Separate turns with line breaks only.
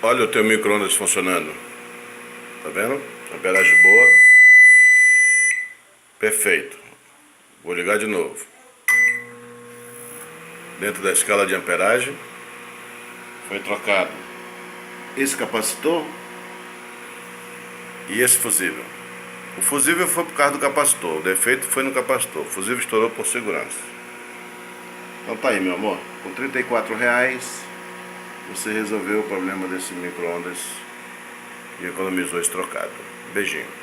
Olha o teu micro-ondas funcionando. Tá vendo? Amperagem boa. Perfeito. Vou ligar de novo. Dentro da escala de amperagem, foi trocado esse capacitor e esse fusível. O fusível foi por causa do capacitor, o defeito foi no capacitor. O fusível estourou por segurança. Então tá aí, meu amor. Com R$34 você resolveu o problema desse micro-ondas e economizou esse trocado. Beijinho.